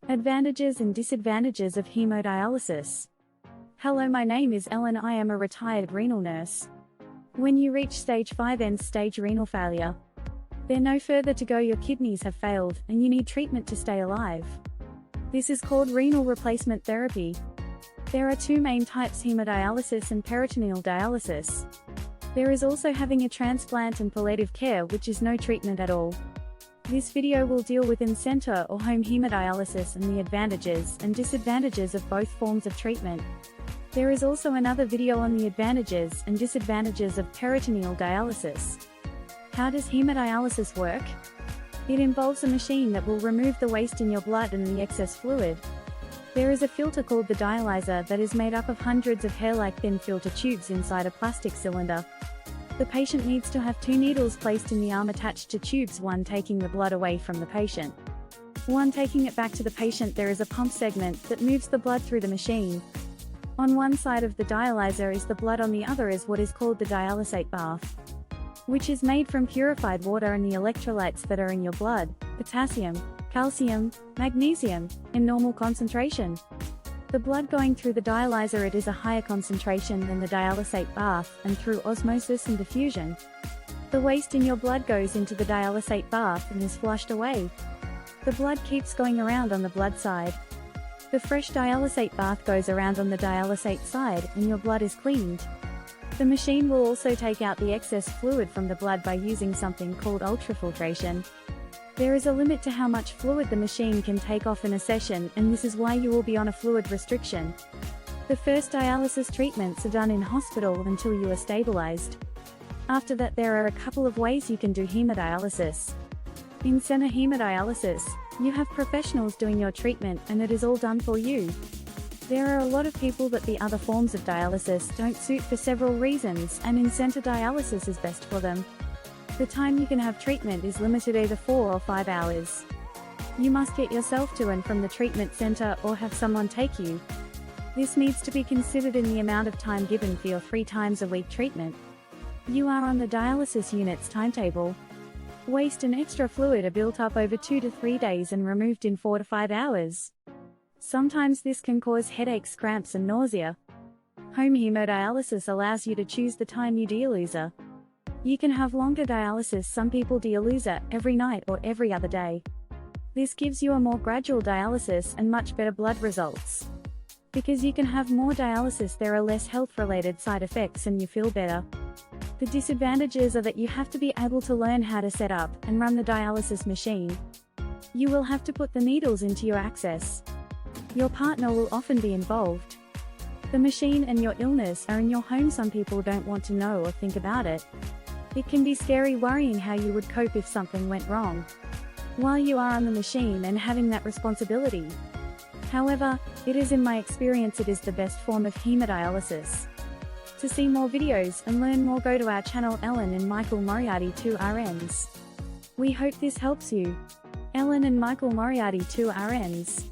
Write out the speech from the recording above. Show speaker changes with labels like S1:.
S1: Advantages and disadvantages of hemodialysis. Hello, my name is Ellen. I am a retired renal nurse. When you reach stage 5 end-stage renal failure, there's no further to go. Your kidneys have failed, and you need treatment to stay alive. This is called renal replacement therapy. There are two main types: hemodialysis and peritoneal dialysis. There is also having a transplant and palliative care, which is no treatment at all. This video will deal with in-center or home hemodialysis and the advantages and disadvantages of both forms of treatment. There is also another video on the advantages and disadvantages of peritoneal dialysis. How does hemodialysis work? It involves a machine that will remove the waste in your blood and the excess fluid. There is a filter called the dialyzer that is made up of hundreds of hair-like thin filter tubes inside a plastic cylinder. The patient needs to have two needles placed in the arm attached to tubes, one taking the blood away from the patient, one taking it back to the patient. There is a pump segment that moves the blood through the machine. On one side of the dialyzer is the blood, on the other is what is called the dialysate bath, which is made from purified water and the electrolytes that are in your blood: potassium, calcium, magnesium, in normal concentration. The blood going through the dialyzer, it is a higher concentration than the dialysate bath, and through osmosis and diffusion, the waste in your blood goes into the dialysate bath and is flushed away. The blood keeps going around on the blood side. The fresh dialysate bath goes around on the dialysate side, and your blood is cleaned. The machine will also take out the excess fluid from the blood by using something called ultrafiltration. There is a limit to how much fluid the machine can take off in a session, and this is why you will be on a fluid restriction. The first dialysis treatments are done in hospital until you are stabilized. After that, there are a couple of ways you can do hemodialysis. In center hemodialysis, you have professionals doing your treatment, and it is all done for you. There are a lot of people that the other forms of dialysis don't suit for several reasons, and in-center dialysis is best for them. The time you can have treatment is limited, either 4 or 5 hours. You must get yourself to and from the treatment center or have someone take you. This needs to be considered in the amount of time given for your 3 times a week treatment. You are on the dialysis unit's timetable. Waste and extra fluid are built up over 2 to 3 days and removed in 4 to 5 hours. Sometimes this can cause headaches, cramps, and nausea. Home hemodialysis allows you to choose the time you dialyse. You can have longer dialysis. Some people dialyse every night or every other day. This gives you a more gradual dialysis and much better blood results. Because you can have more dialysis, there are less health-related side effects and you feel better. The disadvantages are that you have to be able to learn how to set up and run the dialysis machine. You will have to put the needles into your access. Your partner will often be involved. The machine and your illness are in your home. Some people don't want to know or think about it. It can be scary, worrying how you would cope if something went wrong while you are on the machine and having that responsibility. However, it is, in my experience, it is the best form of hemodialysis. To see more videos and learn more, go to our channel Ellen and Michael Moriarty, 2 RNs. We hope this helps you. Ellen and Michael Moriarty, 2 RNs.